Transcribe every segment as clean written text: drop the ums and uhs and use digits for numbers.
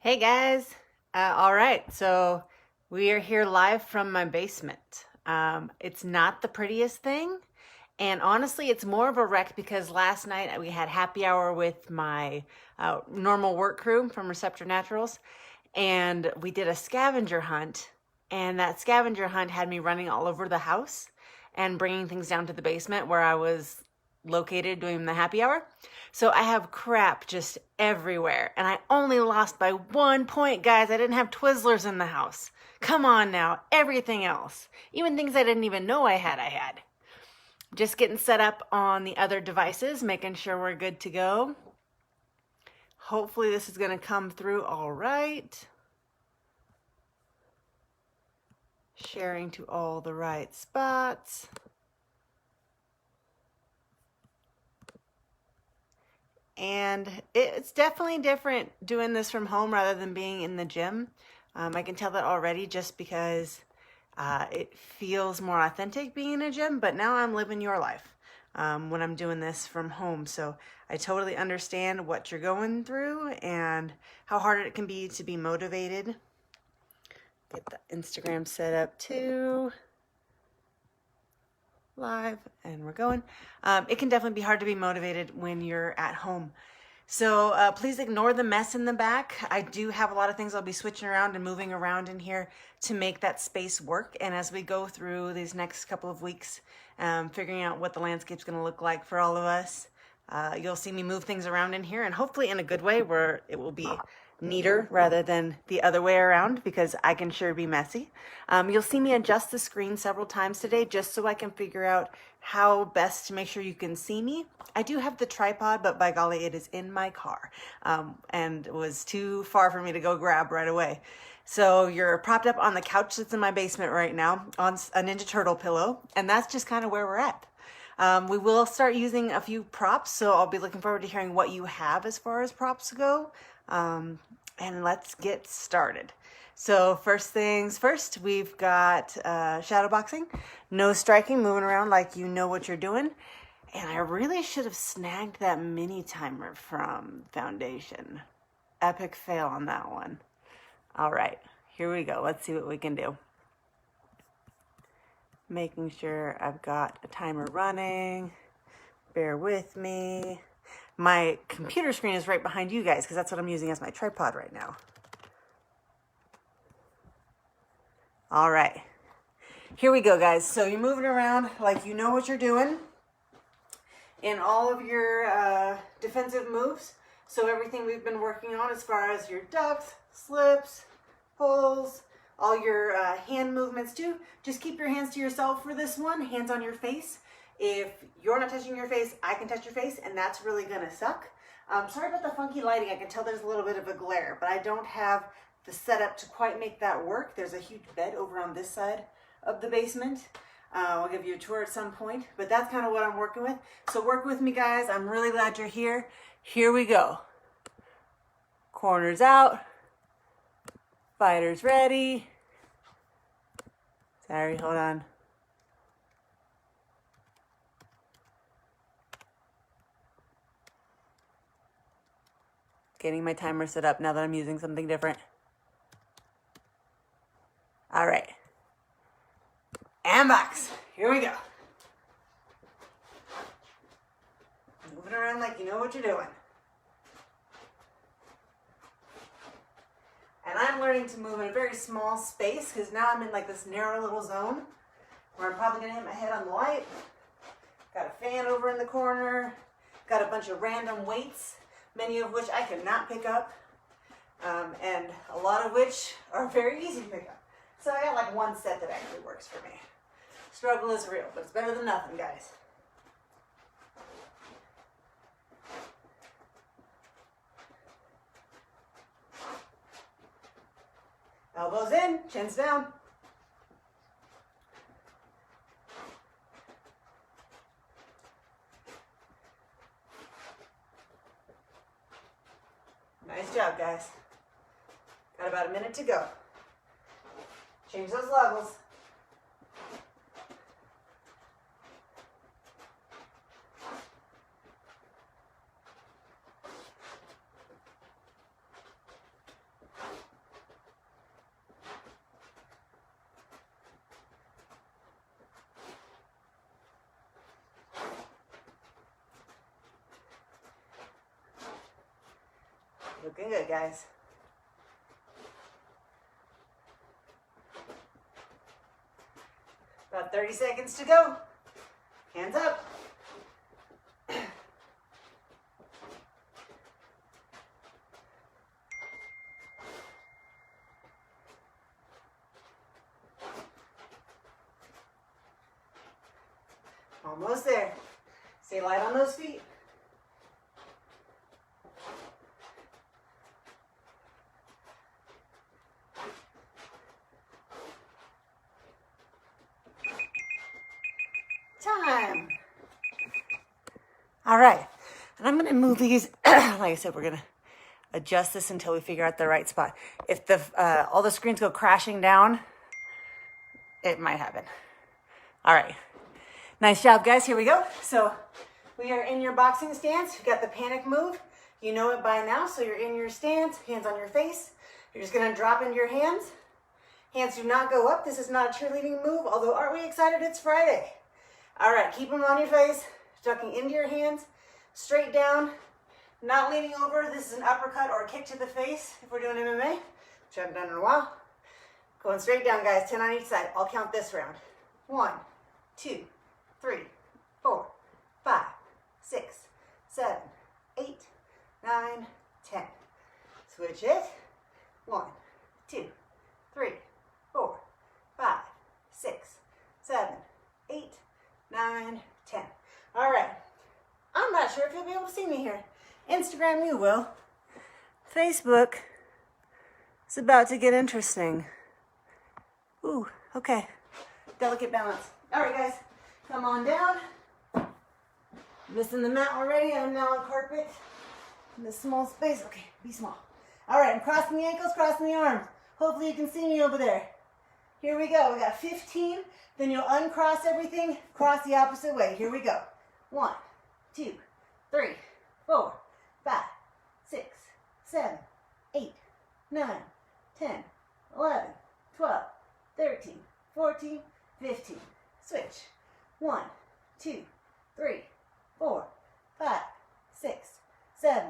Hey guys. All right, so we are here live from my basement. It's not the prettiest thing, and honestly, it's more of a wreck because last night we had happy hour with my normal work crew from Receptor Naturals, and we did a scavenger hunt, and that scavenger hunt had me running all over the house and bringing things down to the basement where I was located doing the happy hour. So I have crap just everywhere. And I only lost by 1 point, guys. I didn't have Twizzlers in the house. Come on now. Everything else, even things I didn't even know I had. Just getting set up on the other devices, making sure we're good to go. Hopefully this is going to come through all right. Sharing to all the right spots. And it's definitely different doing this from home rather than being in the gym. I can tell that already just because it feels more authentic being in a gym, but now I'm living your life when I'm doing this from home. So I totally understand what you're going through and how hard it can be to be motivated. Get the Instagram set up too. Live, and we're going. It can definitely be hard to be motivated when you're at home. So please ignore the mess in the back. I do have a lot of things I'll be switching around and moving around in here to make that space work. And as we go through these next couple of weeks, figuring out what the landscape's going to look like for all of us, you'll see me move things around in here, and hopefully in a good way where it will be neater rather than the other way around, because I can sure be messy. You'll see me adjust the screen several times today just so I can figure out how best to make sure you can see me. I do have the tripod, but by golly, it is in my car and it was too far for me to go grab right away. So you're propped up on the couch that's in my basement right now on a Ninja Turtle pillow, and that's just kind of where we're at. We will start using a few props, so I'll be looking forward to hearing what you have as far as props go. And let's get started. So first things first, we've got shadowboxing, no striking, moving around like you know what you're doing. And I really should have snagged that mini timer from Foundation. Epic fail on that one. All right, here we go. Let's see what we can do. Making sure I've got a timer running. Bear with me. My computer screen is right behind you guys because that's what I'm using as my tripod right now. All right, here we go, guys. So you're moving around like you know what you're doing in all of your defensive moves. So everything we've been working on as far as your ducks, slips, pulls, all your hand movements too. Just keep your hands to yourself for this one, hands on your face. If you're not touching your face, I can touch your face, and that's really gonna suck. Sorry about the funky lighting. I can tell there's a little bit of a glare, but I don't have the setup to quite make that work. There's a huge bed over on this side of the basement. I'll give you a tour at some point, but that's kind of what I'm working with. So work with me, guys. I'm really glad you're here. Here we go. Corners out. Fighters ready. Sorry, hold on. Getting my timer set up now that I'm using something different. All right. And box. Here we go. Moving around like you know what you're doing. And I'm learning to move in a very small space because now I'm in like this narrow little zone where I'm probably going to hit my head on the light. Got a fan over in the corner. Got a bunch of random weights, many of which I cannot pick up, and a lot of which are very easy to pick up. So I got like one set that actually works for me. Struggle is real, but it's better than nothing, guys. Elbows in, chins down. Nice job, guys. Got about a minute to go. Change those levels. Looking good, guys. About 30 seconds to go. Hands up. Almost there. Stay light on those feet. Time. All right. And I'm going to move these. Like I said, we're going to adjust this until we figure out the right spot. If all the screens go crashing down, it might happen. All right. Nice job, guys. Here we go. So we are in your boxing stance. You've got the panic move. You know it by now. So you're in your stance, hands on your face. You're just going to drop into your hands. Hands do not go up. This is not a cheerleading move, although aren't we excited? It's Friday. All right, keep them on your face, ducking into your hands, straight down, not leaning over. This is an uppercut or a kick to the face if we're doing MMA, which I haven't done in a while. Going straight down, guys, 10 on each side. I'll count this round. 1, 2, 3, 4, 5, 6, 7, 8, 9, 10. Switch it. 1, 2, 3, 4, 5, 6, 7, 8, 9, 10. All right. I'm not sure if you'll be able to see me here. Instagram, you will. Facebook, it's about to get interesting. Ooh, okay. Delicate balance. All right, guys, come on down. Missing the mat already. I'm now on carpet in this small space. Okay, be small. All right, I'm crossing the ankles, crossing the arms. Hopefully you can see me over there. Here we go. We got 15. Then you'll uncross everything, cross the opposite way. Here we go. 1, 2, 3, 4, 5, 6, 7, 8, 9, 10, 11, 12, 13, 14, 15. Switch. 1, 2, 3, 4, 5, 6, 7,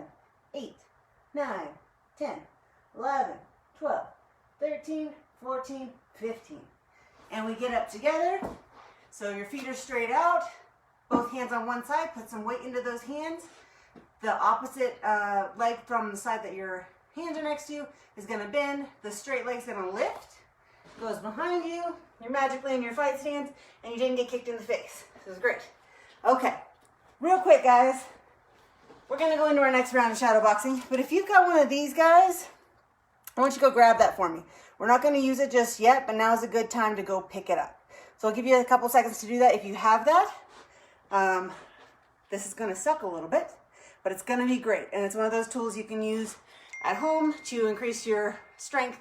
8, 9, 10, 11, 12, 13, 14, 15. And we get up together. So your feet are straight out. Both hands on one side. Put some weight into those hands. The opposite leg from the side that your hands are next to is going to bend. The straight leg's going to lift. Goes behind you. You're magically in your fight stance. And you didn't get kicked in the face. This is great. Okay. Real quick, guys. We're going to go into our next round of shadowboxing. But if you've got one of these guys, I want you to go grab that for me. We're not going to use it just yet, but now's a good time to go pick it up. So I'll give you a couple seconds to do that if you have that. This is going to suck a little bit, but it's going to be great. And it's one of those tools you can use at home to increase your strength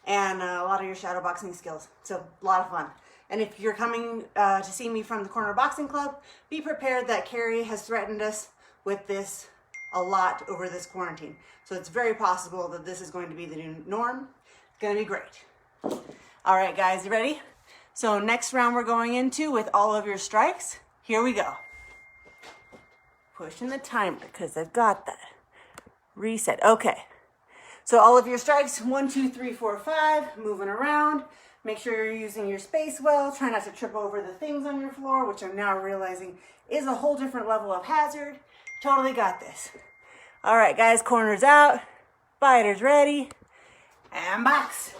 and a lot of your shadowboxing skills. So a lot of fun. And if you're coming to see me from the Corner Boxing Club, be prepared that Carrie has threatened us with this a lot over this quarantine. So it's very possible that this is going to be the new norm. It's going to be great. All right, guys, you ready? So next round we're going into with all of your strikes. Here we go. Pushing the timer because I've got that. Reset. Okay. So all of your strikes, 1, 2, 3, 4, 5, moving around. Make sure you're using your space well. Try not to trip over the things on your floor, which I'm now realizing is a whole different level of hazard. Totally got this. All right, guys, corners out. Fighters ready. And box.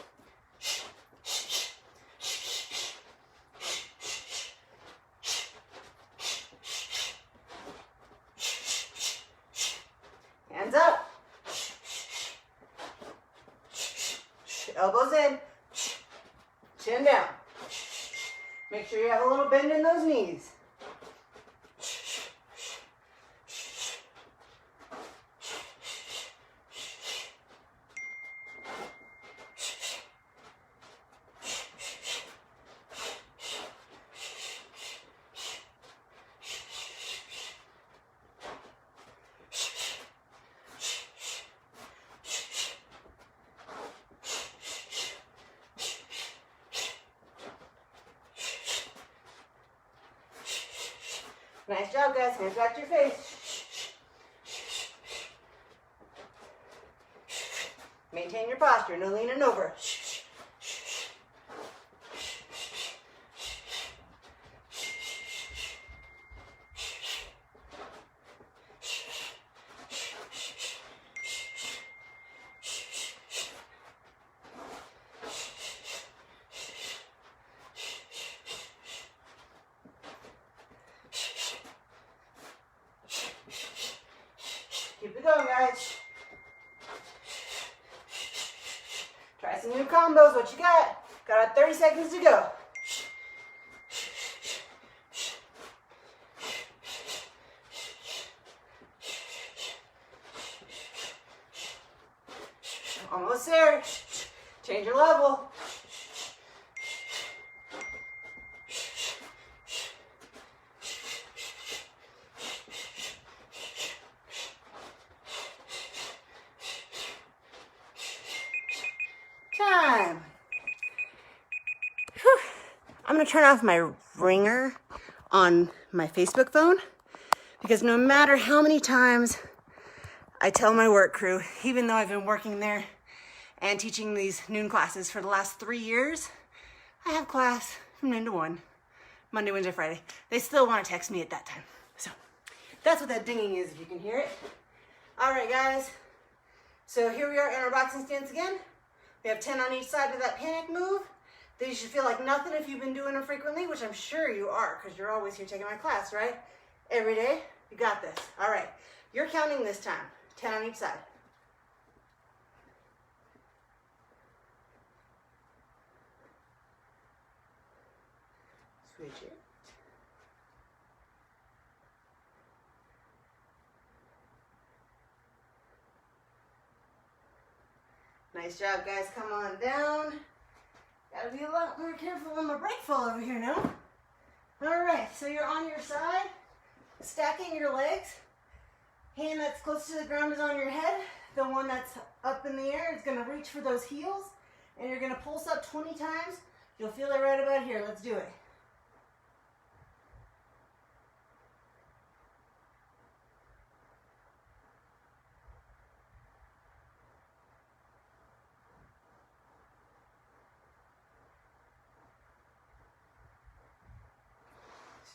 Hands up. Elbows in. Chin down. Make sure you have a little bend in those knees. Nice job, guys. Hands back to your face. Maintain your posture, no leaning over. Keep it going, guys. Try some new combos. What you got? Got about 30 seconds to go. Almost there. Change your level. Time. Whew. I'm going to turn off my ringer on my Facebook phone because no matter how many times I tell my work crew, even though I've been working there and teaching these noon classes for the last 3 years, I have class from noon to 1, Monday, Wednesday, Friday. They still want to text me at that time. So that's what that dinging is, if you can hear it. All right, guys. So here we are in our boxing stance again. We have 10 on each side of that panic move. These should feel like nothing if you've been doing them frequently, which I'm sure you are because you're always here taking my class, right? Every day. You got this. All right. You're counting this time. 10 on each side. Switch it. Nice job, guys. Come on down. Gotta be a lot more careful when my brake fall over here now. All right, so you're on your side, stacking your legs. Hand that's close to the ground is on your head. The one that's up in the air is gonna reach for those heels, and you're gonna pulse up 20 times. You'll feel it right about here. Let's do it.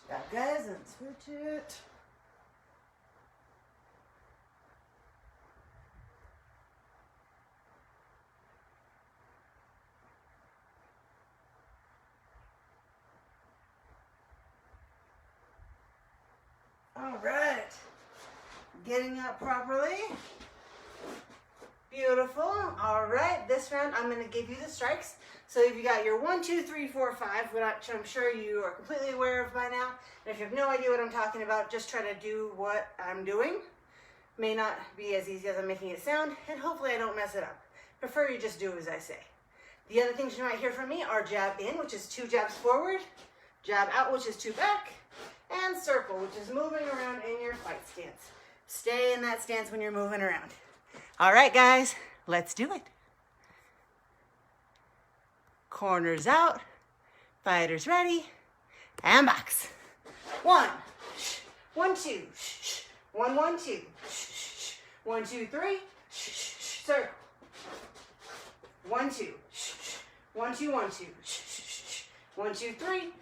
Stop, guys, and switch it. All right, getting up properly. Beautiful. All right, this round I'm going to give you the strikes. So if you got your 1, 2, 3, 4, 5, which I'm sure you are completely aware of by now, and if you have no idea what I'm talking about, just try to do what I'm doing. May not be as easy as I'm making it sound, and hopefully I don't mess it up. Prefer you just do as I say. The other things you might hear from me are jab in, which is 2 jabs forward, jab out, which is 2 back, and circle, which is moving around in your fight stance. Stay in that stance when you're moving around. All right, guys, let's do it. Corners out, fighters ready, and box. 1, 1, 2, 1, 1, 2, 1, 2, 3, circle. 1, 2, 1, 2, 1, 2, 1, 2, 3,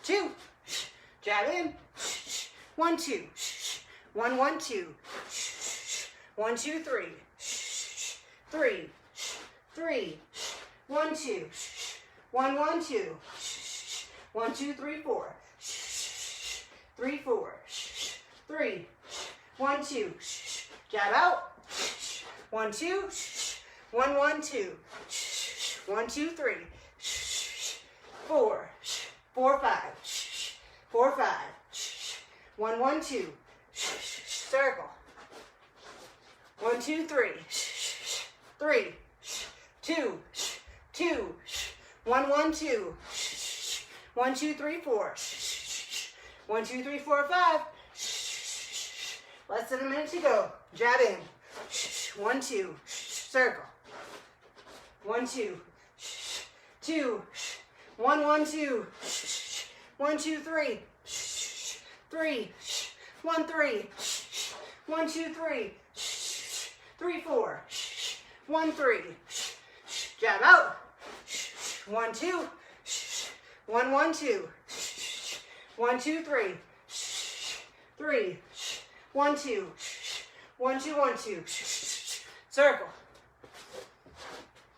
2, jab in, 1, 2, 1, 1, 2, 1, 2, 3, 3, 3, 1, 2, 1, 1, 2, 1, 2, 3, 4, 3, 4, 3, 1, 2, jab out, 1, 2, 1, 1, 2, 1, 2, 3, 4, 4, 5, 4, 5, 1, 1, 2, circle. 1, 2, 3, 3, 2, 2, 1, 1, 2, 1, 2, 3, 4, 1, 2, 3, 4, 5. Less than a minute to go. Jab in. 1, 2, circle. 1, 2, 2, 1, 1, 2, 1, 2, 3, 3, 1, 3, 1, 2, 3, 3, 4, 1, 3. Jab out. 1, 2. 1, 1, 2. 1, 2, 3. 3. 1, 2. 1, 2, 1, 2. Circle.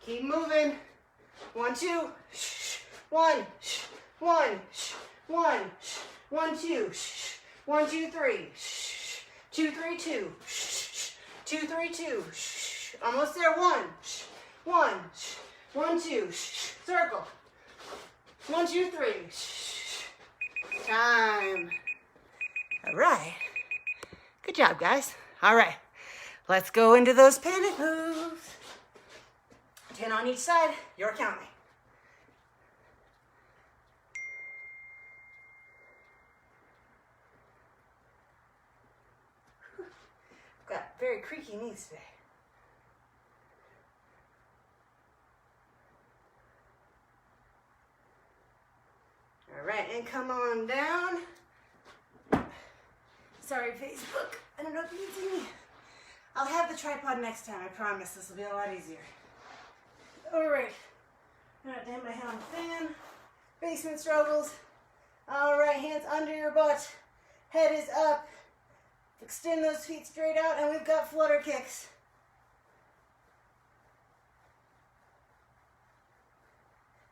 Keep moving. 1, 2. 1. 1. 1. 1, 2. 1, 2, 3. 2, 3, 2. 2, 3, 2. Almost there. 1. 1. 1, 2. Circle. 1, 2, 3. Time. All right. Good job, guys. All right. Let's go into those panic moves. 10 on each side. You're counting. I've got very creaky knees today. All right, and come on down. Sorry, Facebook. I don't know if you can see me. I'll have the tripod next time, I promise. This will be a lot easier. All right. I'm gonna have my hand on the fan. Basement struggles. All right, hands under your butt. Head is up. Extend those feet straight out, and we've got flutter kicks.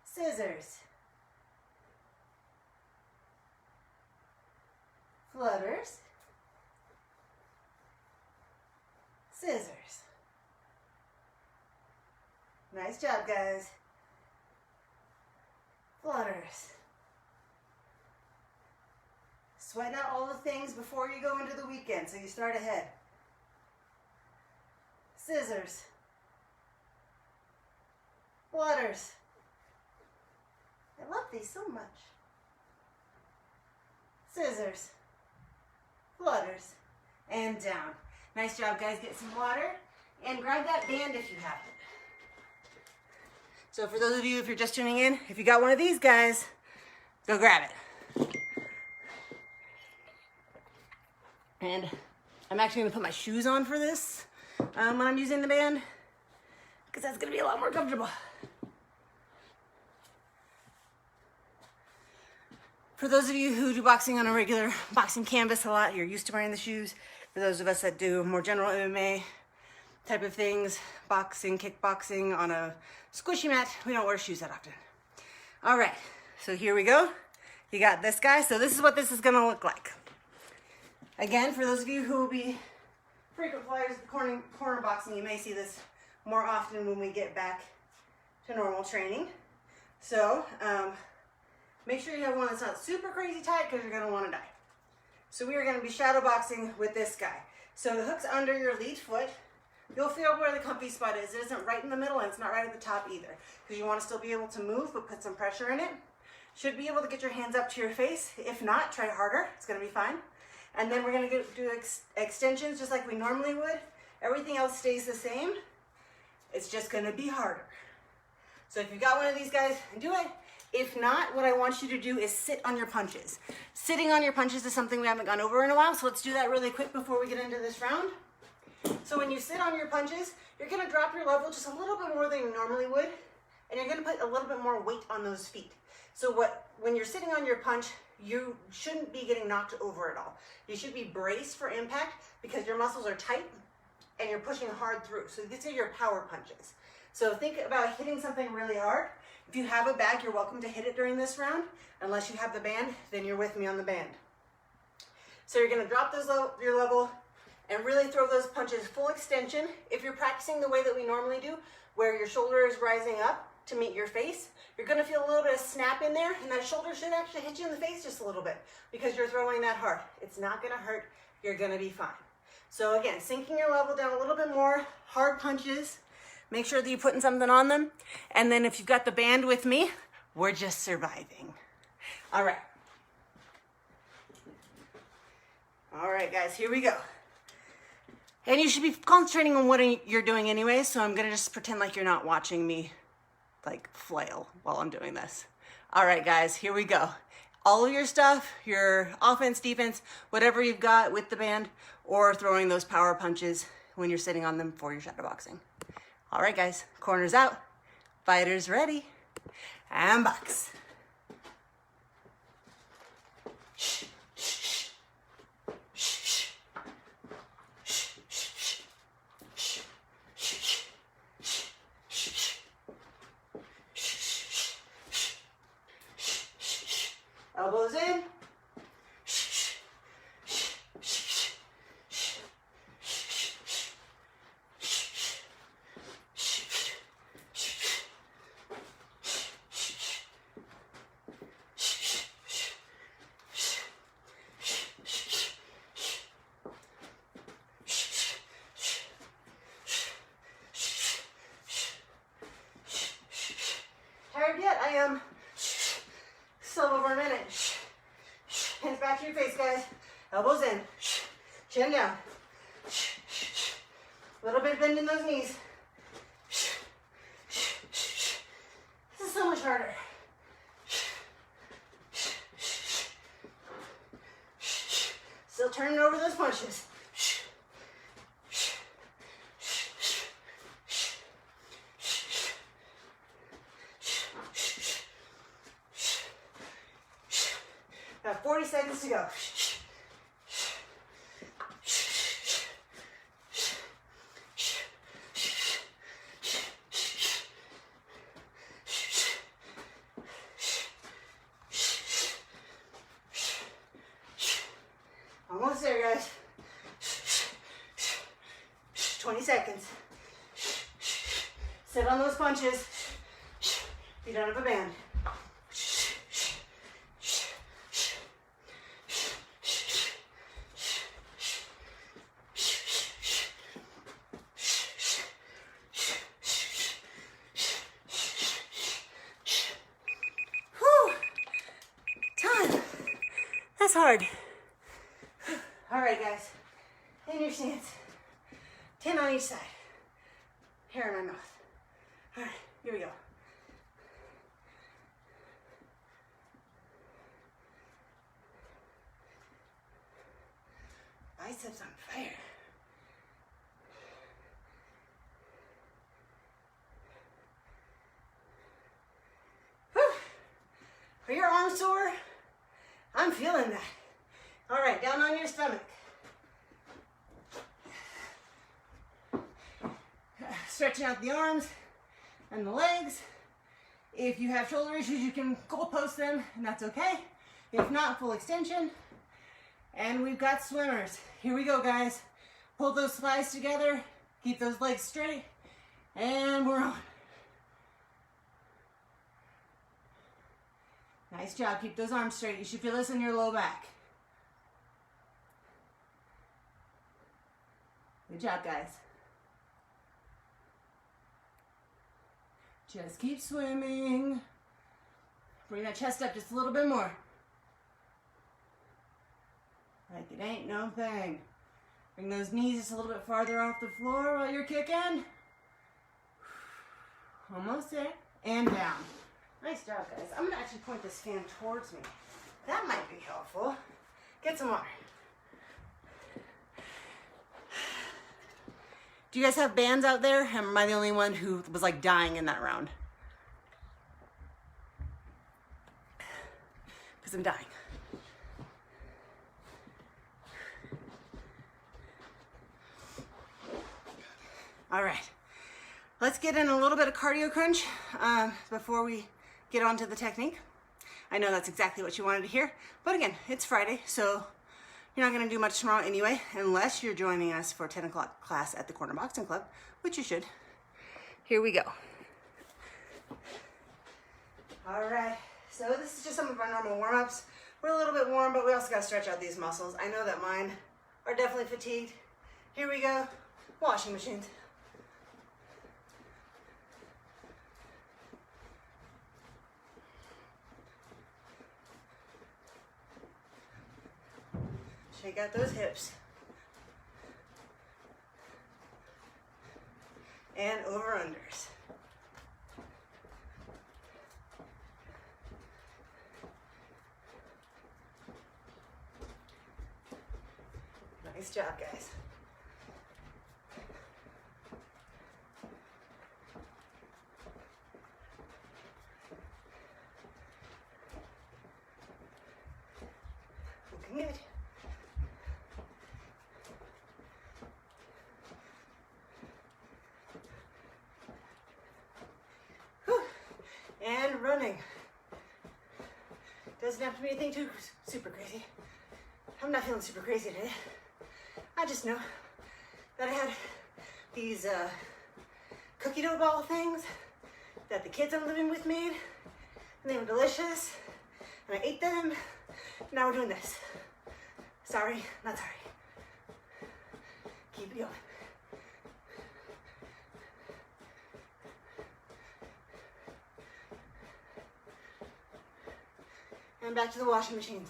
Scissors. Flutters. Scissors. Nice job, guys. Flutters. Sweating out all the things before you go into the weekend, so you start ahead. Scissors. Flutters. I love these so much. Scissors. Flutters. And down. Nice job, guys. Get some water and grab that band if you have it. So for those of you, if you're just tuning in, if you got one of these guys, go grab it. And I'm actually gonna put my shoes on for this when I'm using the band, because that's gonna be a lot more comfortable. For those of you who do boxing on a regular boxing canvas a lot, you're used to wearing the shoes. For those of us that do more general MMA type of things, boxing, kickboxing on a squishy mat, we don't wear shoes that often. All right, so here we go. You got this guy. So this is what this is gonna look like. Again, for those of you who will be frequent flyers of corner boxing, you may see this more often when we get back to normal training. So make sure you have one that's not super crazy tight, because you're gonna wanna die. So we are gonna be shadow boxing with this guy. So the hook's under your lead foot. You'll feel where the comfy spot is. It isn't right in the middle, and it's not right at the top either, because you wanna still be able to move, but put some pressure in it. Should be able to get your hands up to your face. If not, try harder, it's gonna be fine. And then we're gonna do extensions just like we normally would. Everything else stays the same. It's just gonna be harder. So if you've got one of these guys, do it. If not, what I want you to do is sit on your punches. Sitting on your punches is something we haven't gone over in a while, so let's do that really quick before we get into this round. So when you sit on your punches, you're gonna drop your level just a little bit more than you normally would, and you're gonna put a little bit more weight on those feet. So when you're sitting on your punch, you shouldn't be getting knocked over at all. You should be braced for impact, because your muscles are tight and you're pushing hard through. So these are your power punches. So think about hitting something really hard. If you have a bag, you're welcome to hit it during this round. Unless you have the band, then you're with me on the band. So you're gonna drop your level and really throw those punches full extension. If you're practicing the way that we normally do, where your shoulder is rising up to meet your face, you're gonna feel a little bit of snap in there, and that shoulder should actually hit you in the face just a little bit, because you're throwing that hard. It's not gonna hurt, you're gonna be fine. So again, sinking your level down a little bit more, hard punches. Make sure that you're putting something on them. And then if you've got the band with me, we're just surviving. All right. All right, guys, here we go. And you should be concentrating on what you're doing anyway, so I'm gonna just pretend like you're not watching me like flail while I'm doing this. All right, guys, here we go. All of your stuff, your offense, defense, whatever you've got with the band, or throwing those power punches when you're sitting on them for your shadow boxing. All right, guys, corners out, fighters ready, and box. Elbows in. Tired yet? I am. Still over a minute. Hands back to your face, guys. Elbows in. Chin down. A little bit bend in those knees. This is so much harder. Still turning over those punches. Got 40 seconds to go. Almost there, guys. 20 seconds. Sit on those punches. You don't have a band. That's hard. All right, guys. In your stance. 10 on each side. Hair in my mouth. All right, here we go. Biceps on fire. Whew. Are your arms sore? I'm feeling that. All right, down on your stomach. Stretching out the arms and the legs. If you have shoulder issues, you can goalpost them, and that's okay. If not, full extension. And we've got swimmers. Here we go, guys. Pull those thighs together. Keep those legs straight. And we're on. Nice job. Keep those arms straight. You should feel this in your low back. Good job, guys. Just keep swimming. Bring that chest up just a little bit more. Like it ain't no thing. Bring those knees just a little bit farther off the floor while you're kicking. Almost there. And down. Nice job, guys. I'm going to actually point this fan towards me. That might be helpful. Get some water. Do you guys have bands out there? Am I the only one who was like dying in that round? Because I'm dying. All right. Let's get in a little bit of cardio crunch before we get onto the technique. I know that's exactly what you wanted to hear, but again, it's Friday, so you're not gonna do much tomorrow anyway, unless you're joining us for 10 o'clock class at the Corner Boxing Club, which you should. Here we go. All right, so this is just some of our normal warm-ups. We're a little bit warm, but we also gotta stretch out these muscles. I know that mine are definitely fatigued. Here we go, washing machines. Shake out those hips. And over-unders. Nice job, guys. Looking good. Whew. And running. Doesn't have to be anything too super crazy. I'm not feeling super crazy today. I just know that I had these cookie dough ball things that the kids I'm living with made, and they were delicious, and I ate them. Now we're doing this. Sorry, not sorry. Keep it going. And back to the washing machines.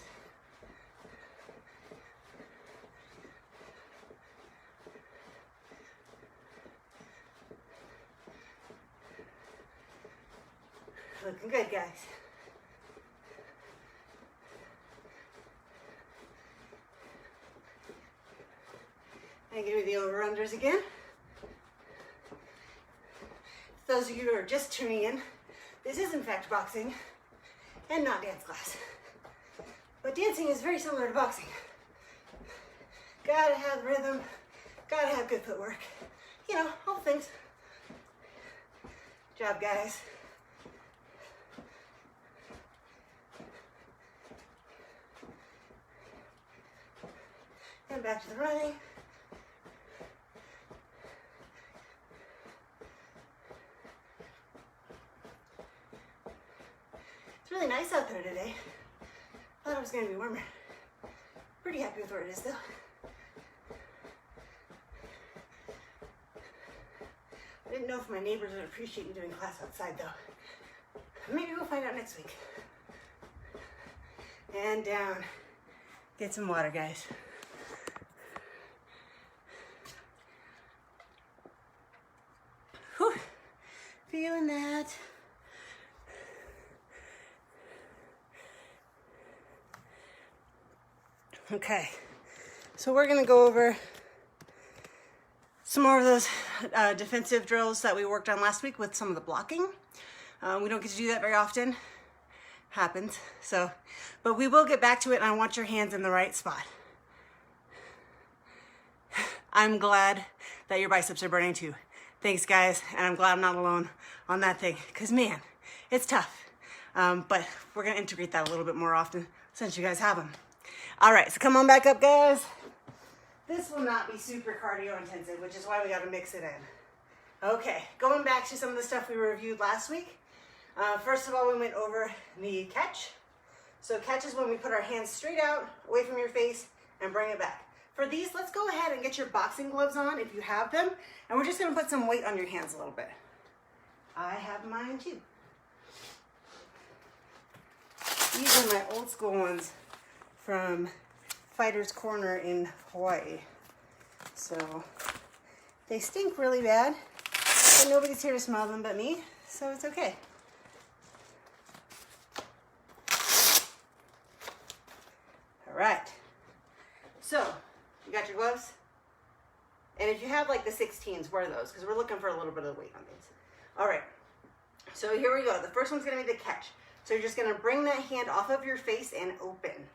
Looking good, guys. And give me the over-unders again. For those of you who are just tuning in, this is in fact boxing and not dance class. But dancing is very similar to boxing. Gotta have rhythm, gotta have good footwork. You know, all the things. Good job, guys. And back to the running. It's really nice out there today. Thought it was going to be warmer. Pretty happy with where it is though. I didn't know if my neighbors would appreciate me doing class outside though. Maybe we'll find out next week. And down. Get some water, guys. Whew. Feeling that. Okay, so we're gonna go over some more of those defensive drills that we worked on last week with some of the blocking. We don't get to do that very often. Happens, so, but we will get back to it, and I want your hands in the right spot. I'm glad that your biceps are burning too. Thanks, guys, and I'm glad I'm not alone on that thing, because man, it's tough. But we're gonna integrate that a little bit more often since you guys have them. All right, so come on back up, guys. This will not be super cardio intensive, which is why we got to mix it in. Okay, going back to some of the stuff we reviewed last week. First of all, we went over the catch. So catch is when we put our hands straight out, away from your face, and bring it back. For these, let's go ahead and get your boxing gloves on if you have them, and we're just going to put some weight on your hands a little bit. I have mine too. These are my old school ones from Fighter's Corner in Hawaii. So they stink really bad, but nobody's here to smell them but me, so it's okay. All right, so you got your gloves, and if you have like the 16s, wear those because we're looking for a little bit of weight on these. All right, so here we go. The first one's gonna be the catch. So you're just gonna bring that hand off of your face and open.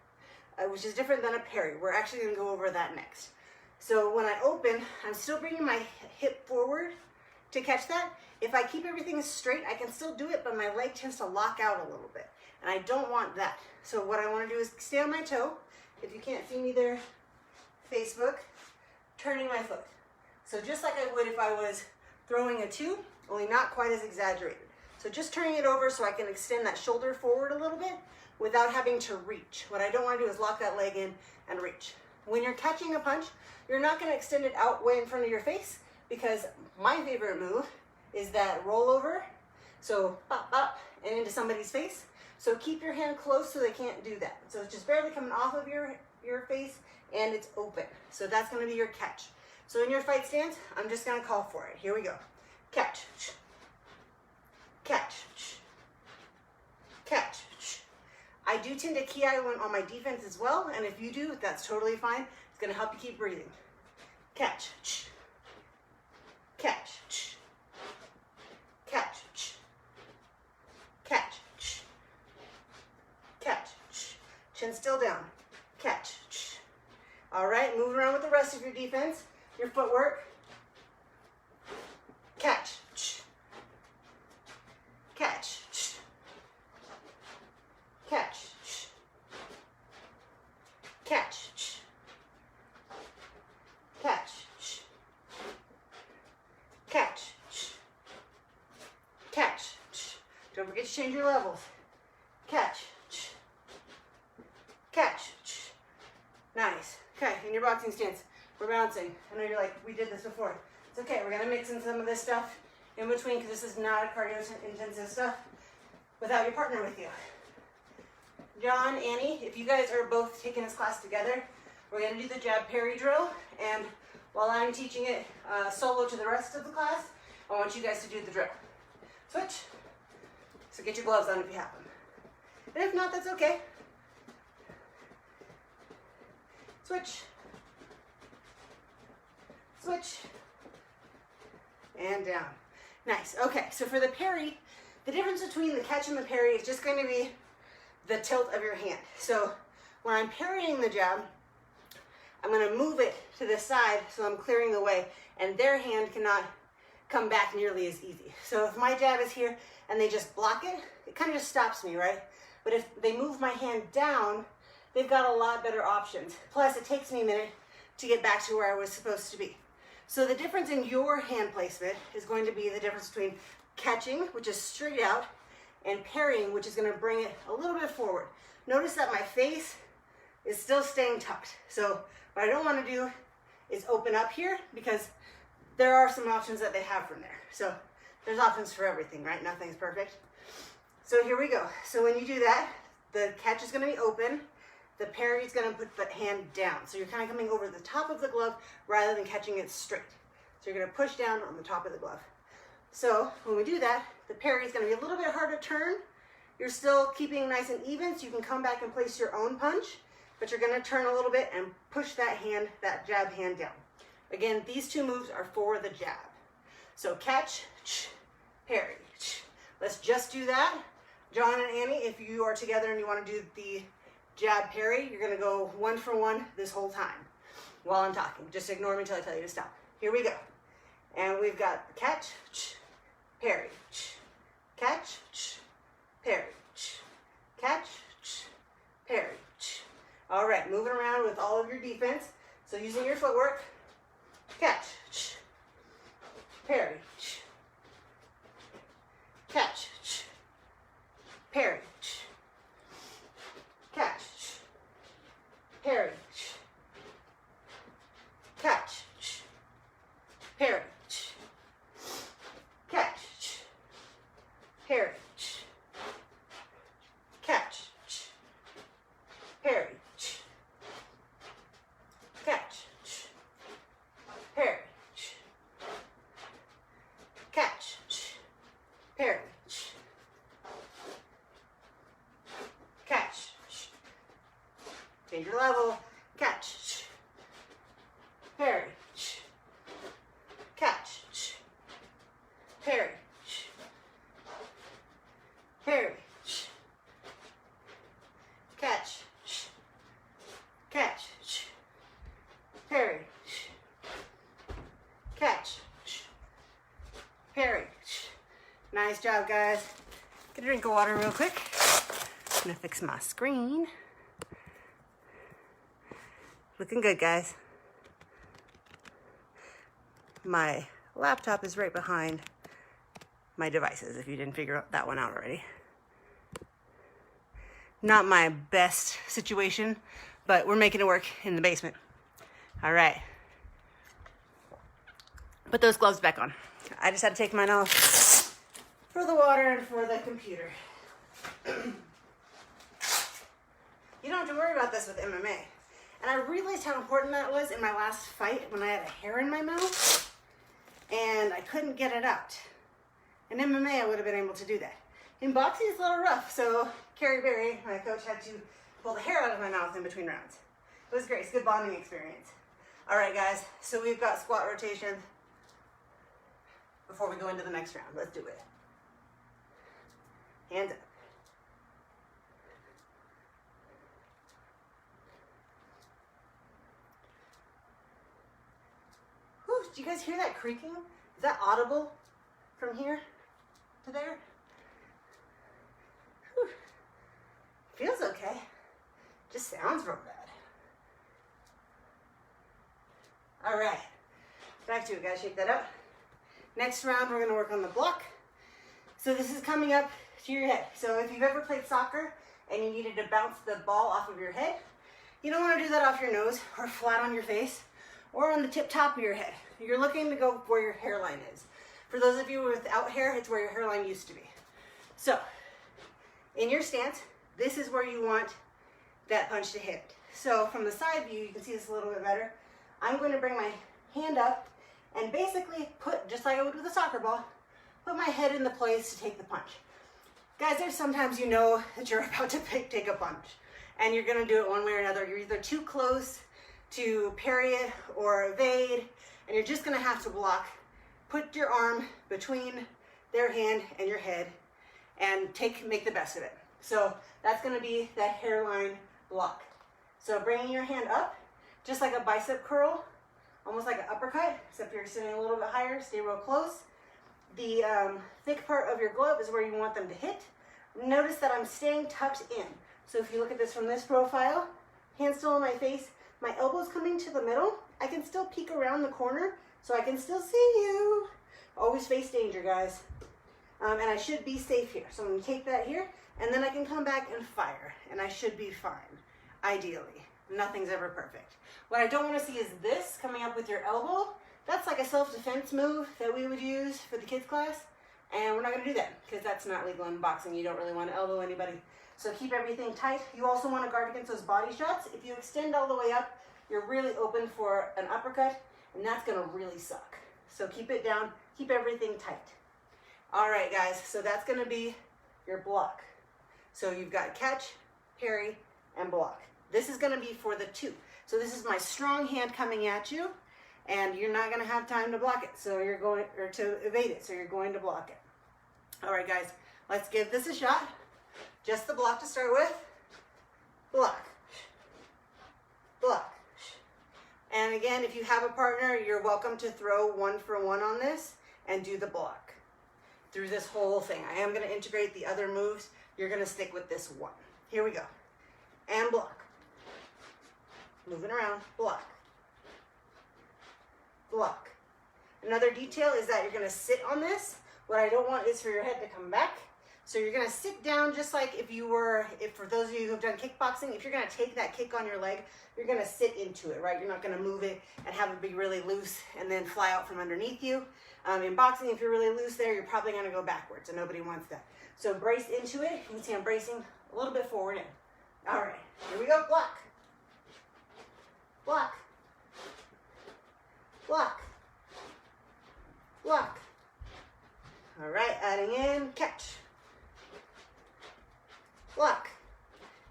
Which is different than a parry. We're actually gonna go over that next. So when I open, I'm still bringing my hip forward to catch that. If I keep everything straight, I can still do it, but my leg tends to lock out a little bit. And I don't want that. So what I wanna do is stay on my toe. If you can't see me there, Facebook, turning my foot. So just like I would if I was throwing a 2, only not quite as exaggerated. So just turning it over so I can extend that shoulder forward a little bit without having to reach. What I don't want to do is lock that leg in and reach. When you're catching a punch, you're not going to extend it out way in front of your face, because my favorite move is that rollover. So pop, pop, and into somebody's face. So keep your hand close so they can't do that. So it's just barely coming off of your face and it's open. So that's going to be your catch. So in your fight stance, I'm just going to call for it. Here we go. Catch. Catch. Catch. I do tend to key eye on my defense as well, and if you do, that's totally fine. It's gonna help you keep breathing. Catch. Catch. Catch. Catch. Catch. Chin still down. Catch. All right, moving around with the rest of your defense, your footwork. Catch. Catch. Catch. Catch. Catch. Catch. Catch. Don't forget to change your levels. Catch. Catch. Nice. Okay, in your boxing stance, we're bouncing. I know you're like, we did this before. It's okay, we're gonna mix in some of this stuff in between because this is not a cardio intensive stuff without your partner with you. John, Annie, if you guys are both taking this class together, we're gonna do the jab parry drill, and while I'm teaching it solo to the rest of the class, I want you guys to do the drill. Switch. So get your gloves on if you have them. And if not, that's okay. Switch. Switch. And down. Nice. Okay, so for the parry, the difference between the catch and the parry is just going to be the tilt of your hand. So when I'm parrying the jab, I'm going to move it to the side so I'm clearing the way, and their hand cannot come back nearly as easy. So if my jab is here and they just block it, it kind of just stops me, right? But if they move my hand down, they've got a lot better options. Plus, it takes me a minute to get back to where I was supposed to be. So the difference in your hand placement is going to be the difference between catching, which is straight out, and parrying, which is going to bring it a little bit forward. Notice that my face is still staying tucked. So what I don't want to do is open up here, because there are some options that they have from there. So there's options for everything, right? Nothing's perfect. So here we go. So when you do that, the catch is going to be open. The parry is going to put the hand down. So you're kind of coming over the top of the glove rather than catching it straight. So you're going to push down on the top of the glove. So when we do that, the parry is going to be a little bit hard to turn. You're still keeping nice and even, so you can come back and place your own punch, but you're going to turn a little bit and push that hand, that jab hand down. Again, these two moves are for the jab. So catch, parry. Let's just do that. John and Annie, if you are together and you want to do the jab parry, you're going to go 1 for 1 this whole time while I'm talking. Just ignore me until I tell you to stop. Here we go. And we've got catch, parry, catch, parry, catch, parry. All right, moving around with all of your defense. So using your footwork, catch, parry, catch, parry, catch, parry, catch, parry, catch, parry, catch, parry, catch, parry, catch, parry, catch, change your level, catch, parry, catch, parry, parry, catch, catch, parry, catch, parry. Nice job, guys. Get a drink of water real quick. I'm gonna fix my screen. Looking good, guys. My laptop is right behind my devices, if you didn't figure that one out already. Not my best situation, but we're making it work in the basement. All right. Put those gloves back on. I just had to take mine off for the water and for the computer. You don't have to worry about this with MMA. And I realized how important that was in my last fight when I had a hair in my mouth and I couldn't get it out. In MMA, I would have been able to do that. In boxing, it's a little rough, so Carrie Berry, my coach, had to pull the hair out of my mouth in between rounds. It was great. It's a good bonding experience. All right, guys, so we've got squat rotation before we go into the next round. Let's do it. Hands up. Do you guys hear that creaking? Is that audible from here to there? Whew. Feels okay. Just sounds real bad. All right, back to it, guys. Shake that up. Next round, we're gonna work on the block. So this is coming up to your head. So if you've ever played soccer and you needed to bounce the ball off of your head, you don't want to do that off your nose or flat on your face or on the tip top of your head. You're looking to go where your hairline is. For those of you without hair, it's where your hairline used to be. So in your stance, this is where you want that punch to hit. So from the side view, you can see this a little bit better. I'm going to bring my hand up and basically put, just like I would with a soccer ball, put my head in the place to take the punch. Guys, there's sometimes you know that you're about to take a punch and you're gonna do it one way or another. You're either too close to parry it or evade, and you're just gonna have to block. Put your arm between their hand and your head and make the best of it. So that's gonna be that hairline block. So bringing your hand up, just like a bicep curl, almost like an uppercut, except you're sitting a little bit higher, stay real close. The thick part of your glove is where you want them to hit. Notice that I'm staying tucked in. So if you look at this from this profile, hand still on my face, my elbow's coming to the middle. I can still peek around the corner, so I can still see you. Always face danger, guys. And I should be safe here. So I'm gonna take that here, and then I can come back and fire, and I should be fine, ideally. Nothing's ever perfect. What I don't wanna see is this coming up with your elbow. That's like a self-defense move that we would use for the kids class, and we're not gonna do that because that's not legal in boxing. You don't really wanna elbow anybody. So keep everything tight. You also wanna guard against those body shots. If you extend all the way up, you're really open for an uppercut, and that's gonna really suck. So keep it down, keep everything tight. All right, guys, so that's gonna be your block. So you've got catch, parry, and block. This is gonna be for the two. So this is my strong hand coming at you, and you're not gonna have time to block it. So you're going, or to evade it, so you're going to block it. All right, guys, let's give this a shot. Just the block to start with. Block, block. And again, if you have a partner, you're welcome to throw 1-for-1 on this and do the block through this whole thing. I am gonna integrate the other moves. You're gonna stick with this one. Here we go. And block. Moving around, block. Block. Another detail is that you're gonna sit on this. What I don't want is for your head to come back. So you're gonna sit down just like if for those of you who've done kickboxing, if you're gonna take that kick on your leg, you're gonna sit into it, right? You're not gonna move it and have it be really loose and then fly out from underneath you. In boxing, if you're really loose there, you're probably gonna go backwards, and nobody wants that. So brace into it. You can see I'm bracing a little bit forward in. All right, here we go, block. Block. Block. Block. All right, adding in, catch. Block.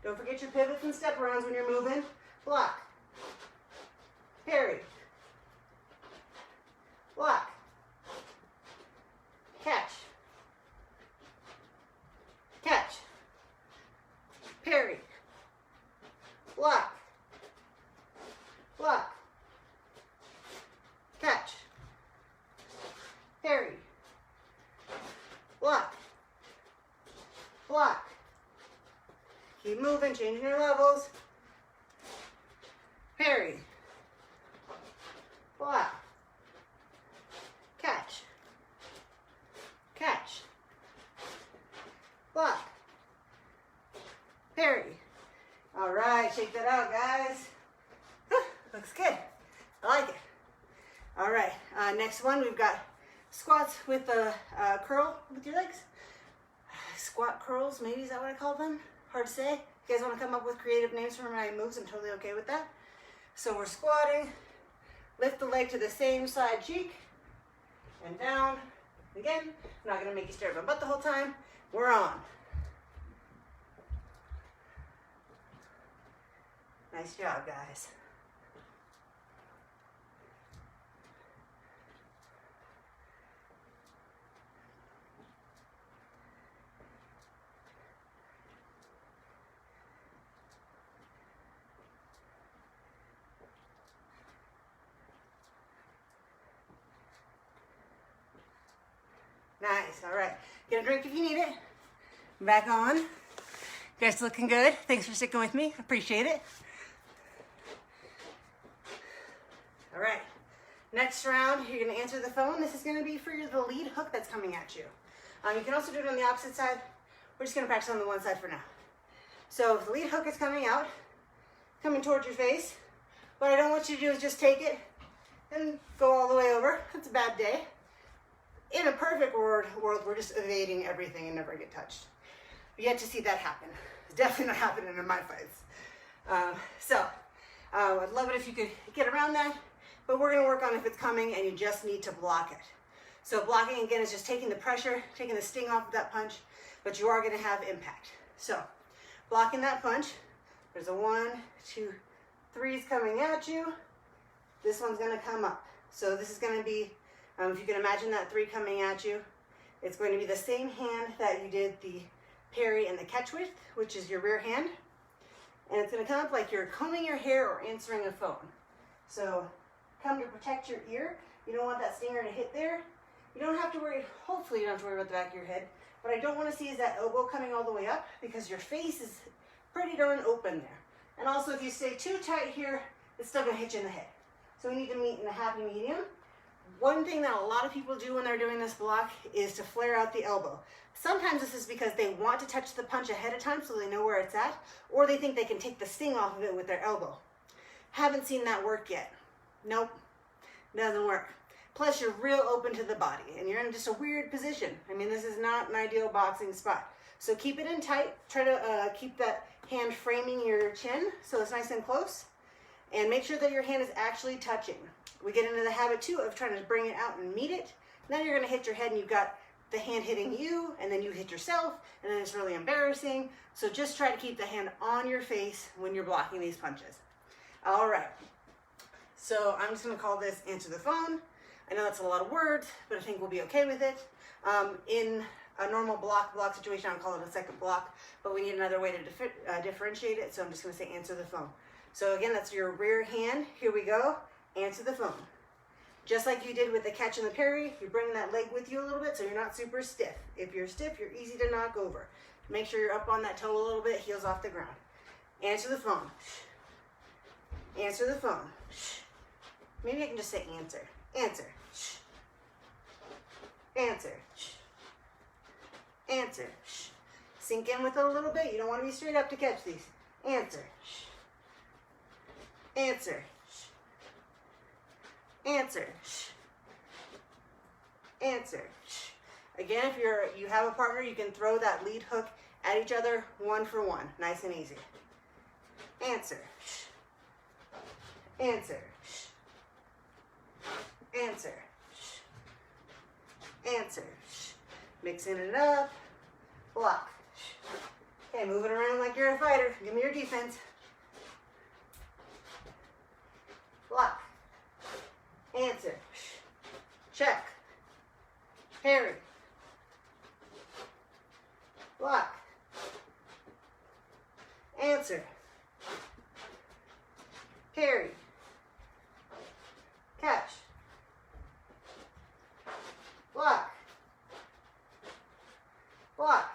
Don't forget your pivots and step arounds when you're moving. Block. Parry. Block. Catch. Catch. Parry. Block. Block. Catch. Parry. Block. Block. Keep moving, changing your levels. Parry. Block. Catch. Catch. Block. Parry. All right, shake that out, guys. Looks good. I like it. All right, next one, we've got squats with a curl with your legs. Squat curls, maybe, is that what I call them? Hard to say. If you guys want to come up with creative names for my moves, I'm totally okay with that. So we're squatting. Lift the leg to the same side cheek and down. Again, I'm not going to make you stare at my butt the whole time. We're on. Nice job, guys. Nice. All right. Get a drink if you need it. Back on. You guys looking good. Thanks for sticking with me. Appreciate it. All right. Next round, you're going to answer the phone. This is going to be for the lead hook that's coming at you. You can also do it on the opposite side. We're just going to practice on the one side for now. So if the lead hook is coming out, coming towards your face, what I don't want you to do is just take it and go all the way over. That's a bad day. In a perfect world, we're just evading everything and never get touched. But yet to see that happen. It's definitely not happening in my fights. I'd love it if you could get around that, but we're gonna work on if it's coming and you just need to block it. So blocking again is just taking the pressure, taking the sting off of that punch, but you are gonna have impact. So blocking that punch, there's a 1, 2, 3's coming at you. This one's gonna come up. So this is gonna be, if you can imagine that 3 coming at you, it's going to be the same hand that you did the parry and the catch with, which is your rear hand. And it's gonna come up like you're combing your hair or answering a phone. So come to protect your ear. You don't want that stinger to hit there. You don't have to worry, hopefully you don't have to worry about the back of your head. What I don't wanna see is that elbow coming all the way up because your face is pretty darn open there. And also if you stay too tight here, it's still gonna hit you in the head. So we need to meet in a happy medium. One thing that a lot of people do when they're doing this block is to flare out the elbow. Sometimes this is because they want to touch the punch ahead of time so they know where it's at, or they think they can take the sting off of it with their elbow. Haven't seen that work yet. Nope, doesn't work. Plus you're real open to the body and you're in just a weird position. I mean, this is not an ideal boxing spot. So keep it in tight, try to keep that hand framing your chin so it's nice and close, and make sure that your hand is actually touching. We get into the habit too of trying to bring it out and meet it. Now you're gonna hit your head and you've got the hand hitting you and then you hit yourself and then it's really embarrassing. So just try to keep the hand on your face when you're blocking these punches. All right, so I'm just gonna call this answer the phone. I know that's a lot of words, but I think we'll be okay with it. In a normal block situation, I'll call it a second block, but we need another way to differentiate it. So I'm just gonna say answer the phone. So again, that's your rear hand. Here we go. Answer the phone. Just like you did with the catch and the parry, you bring that leg with you a little bit so you're not super stiff. If you're stiff, you're easy to knock over. Make sure you're up on that toe a little bit, heels off the ground. Answer the phone. Answer the phone. Maybe I can just say answer. Answer. Answer. Answer. Sink in with it a little bit. You don't want to be straight up to catch these. Answer. Answer. Answer. Answer. Again, if you have a partner, you can throw that lead hook at each other 1 for 1. Nice and easy. Answer. Answer. Answer. Answer. Mixing it up. Block. Okay, moving around like you're a fighter. Give me your defense. Block. Answer. Check. Parry. Block. Answer. Parry. Catch. Block. Block.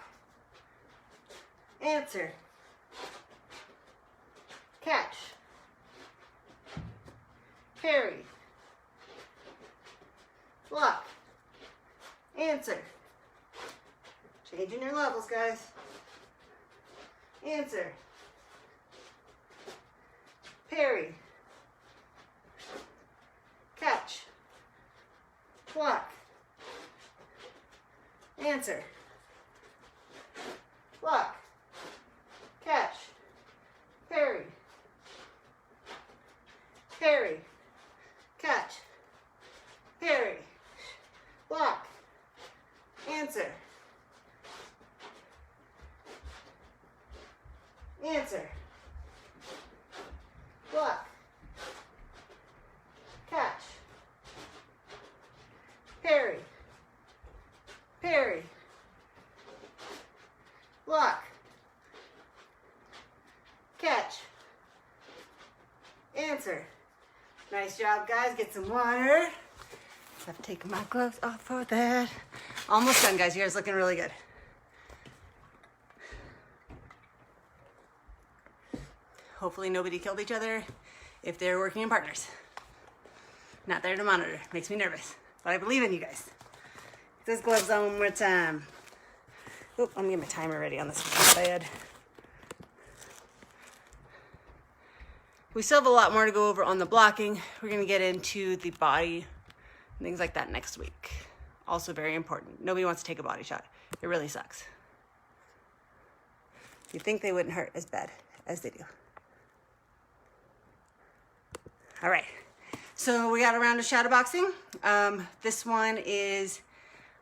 Answer. Catch. Parry. Block. Answer. Changing your levels, guys. Answer. Parry. Catch. Block. Answer. Block. Catch. Parry. Parry. Catch. Parry. Block. Answer. Answer. Block. Catch. Parry. Parry. Block. Catch. Answer. Nice job, guys. Get some water. Have to take my gloves off for that. Almost done, guys. You guys looking really good. Hopefully nobody killed each other if they're working in partners. Not there to monitor. Makes me nervous. But I believe in you guys. Get those gloves on one more time. Oh, I'm gonna get my timer ready on this bed. We still have a lot more to go over on the blocking. We're gonna get into the body and things like that next week. Also very important. Nobody wants to take a body shot. It really sucks. You'd think they wouldn't hurt as bad as they do. All right, so we got a round of shadowboxing. This one is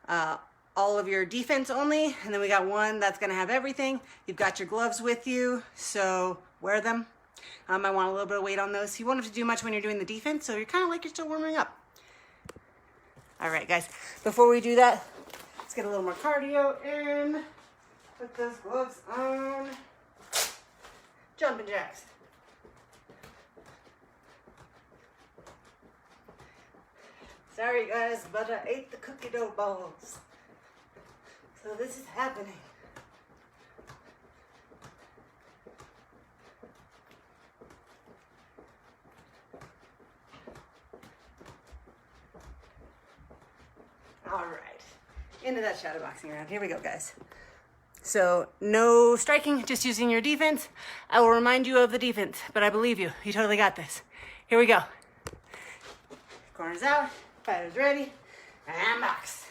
all of your defense only, and then we got one that's gonna have everything. You've got your gloves with you, so wear them. I want a little bit of weight on those. You won't have to do much when you're doing the defense, so you're kind of like you're still warming up. All right, guys, before we do that, let's get a little more cardio in. Put those gloves on. Jumping jacks. Sorry, guys, but I ate the cookie dough balls. So this is happening. All right, into that shadowboxing round. Here we go, guys. So no striking, just using your defense. I will remind you of the defense, but I believe you. You totally got this. Here we go. Corners out, fighters ready, and box.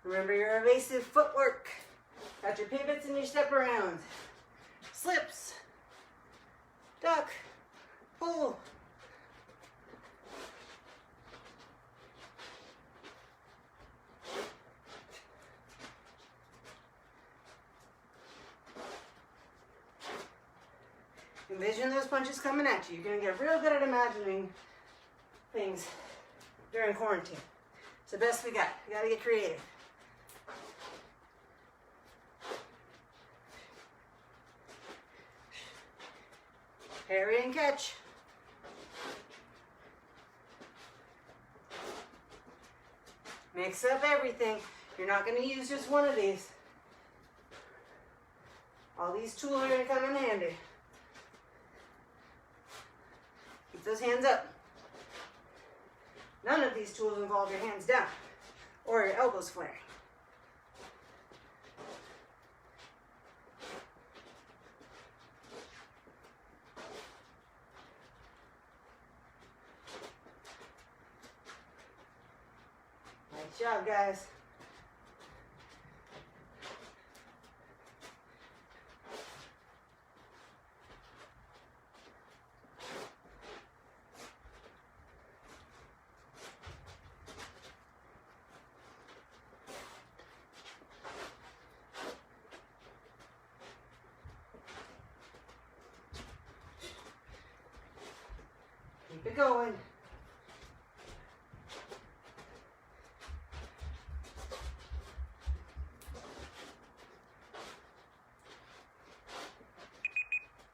Remember your evasive footwork. Got your pivots and your step arounds. Slips, duck, pull. Envision those punches coming at you. You're gonna get real good at imagining things during quarantine. It's the best we got. We gotta get creative. Parry and catch. Mix up everything. You're not gonna use just one of these. All these tools are gonna come in handy. Keep those hands up. None of these tools involve your hands down or your elbows flaring. Nice job, guys. Keep it going.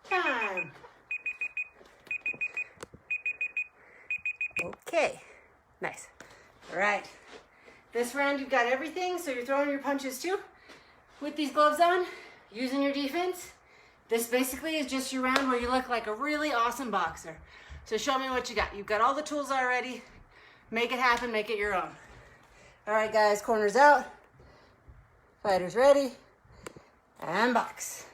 Time. Okay, nice. All right, this round you've got everything, so you're throwing your punches too. With these gloves on, using your defense, this basically is just your round where you look like a really awesome boxer. So show me what you got. You've got all the tools already. Make it happen, make it your own. All right, guys, corners out. Fighters ready, and box.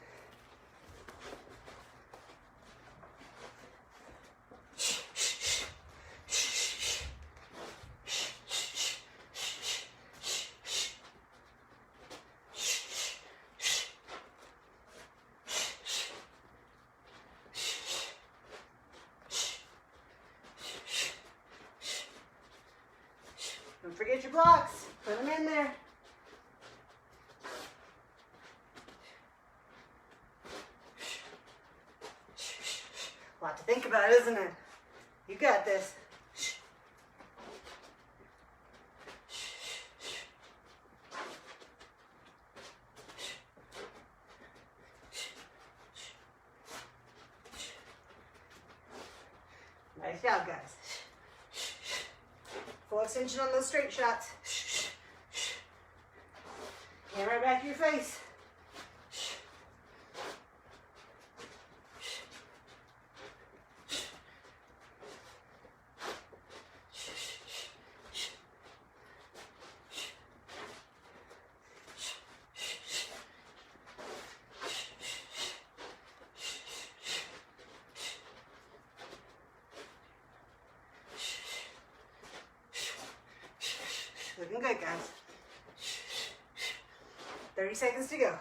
Don't forget your blocks. Put them in there. A lot to think about, isn't it? You got this. Nice job, guys. extension on those straight shots. Hand right back to your face. Looking good, guys. 30 seconds to go.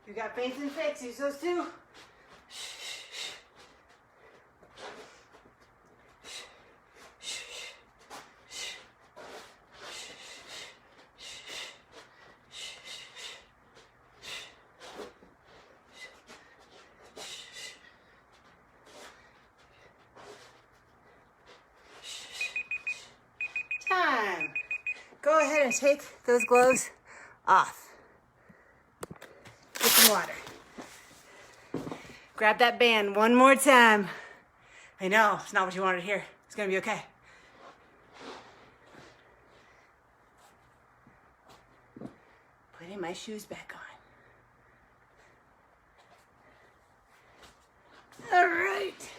You got feints and fakes, use those too. Time. Go ahead and take those gloves off. Get some water. Grab that band one more time. I know, it's not what you wanted to hear. It's gonna be okay. Putting my shoes back on. All right.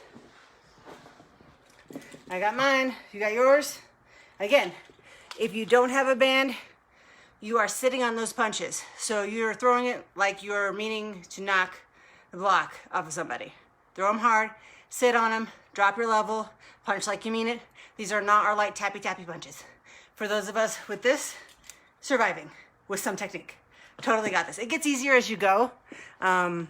I got mine. You got yours? Again, if you don't have a band, you are sitting on those punches. So you're throwing it like you're meaning to knock the block off of somebody. Throw them hard, sit on them, drop your level, punch like you mean it. These are not our light tappy punches. For those of us with this, surviving with some technique. Totally got this. It gets easier as you go. Not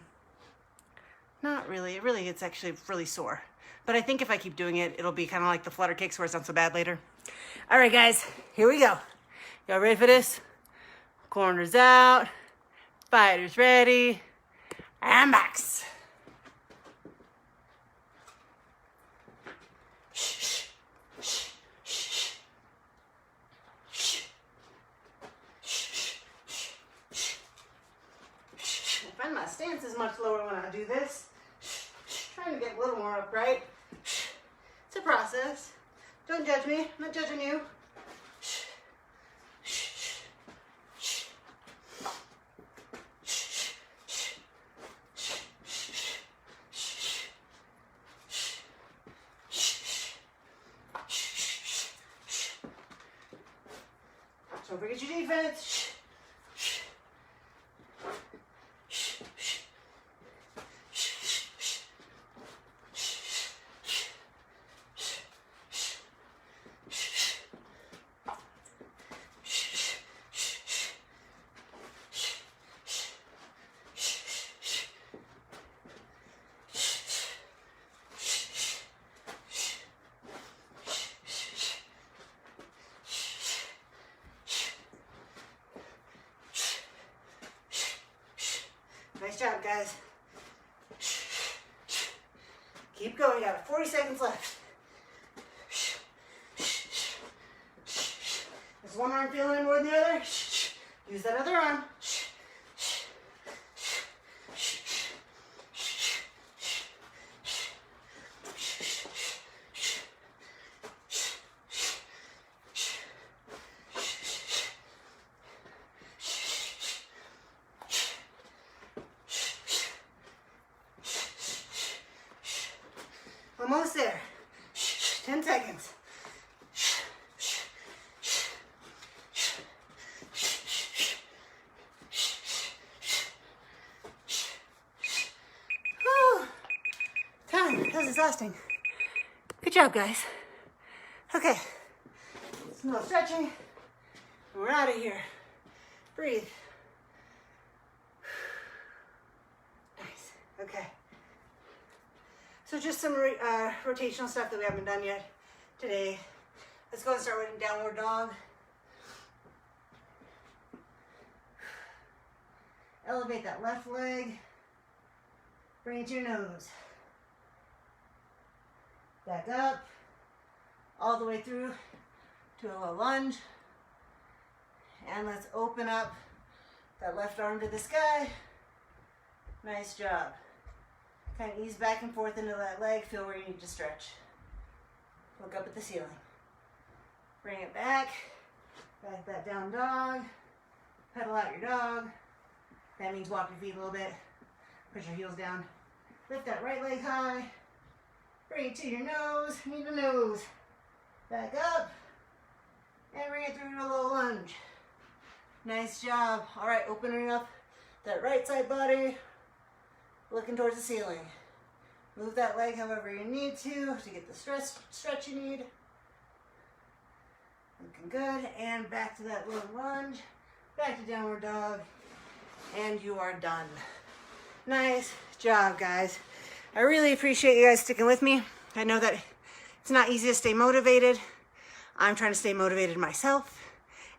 really, it really gets actually really sore. But I think if I keep doing it, it'll be kind of like the flutter kicks where it's not so bad later. All right, guys, here we go. Y'all ready for this? Corners out, fighters ready, and backs. I find my stance is much lower when I do this. Trying to get a little more upright. It's a process. Don't judge me. I'm not judging you. Don't forget your defense. Nice job, guys. Keep going. You got 40 seconds left. Is one arm feeling it more than the other? Use that other arm. Almost there. 10 seconds. Whew. Time. That was exhausting. Good job, guys. Okay. Some little stretching. We're out of here. Breathe. Nice. Okay. So just some rotational stuff that we haven't done yet today. Let's go and start with downward dog. Elevate that left leg. Bring it to your nose. Back up. All the way through to a low lunge. And let's open up that left arm to the sky. Nice job. Kind of ease back and forth into that leg. Feel where you need to stretch. Look up at the ceiling. Bring it back. Back that down dog. Pedal out your dog. That means walk your feet a little bit. Push your heels down. Lift that right leg high. Bring it to your nose, knee to nose. Back up. And bring it through to a little lunge. Nice job. All right, opening up that right side body. Looking towards the ceiling. Move that leg however you need to get the stretch you need. Looking good. And back to that little lunge. Back to downward dog. And you are done. Nice job, guys. I really appreciate you guys sticking with me. I know that it's not easy to stay motivated. I'm trying to stay motivated myself,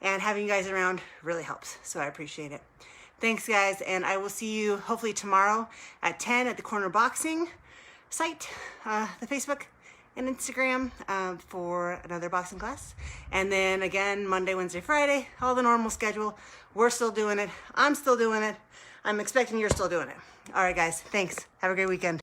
and having you guys around really helps. So I appreciate it. Thanks, guys, and I will see you hopefully tomorrow at 10 at the Corner Boxing site, the Facebook and Instagram, for another boxing class. And then again, Monday, Wednesday, Friday, all the normal schedule. We're still doing it. I'm still doing it. I'm expecting you're still doing it. All right, guys. Thanks. Have a great weekend.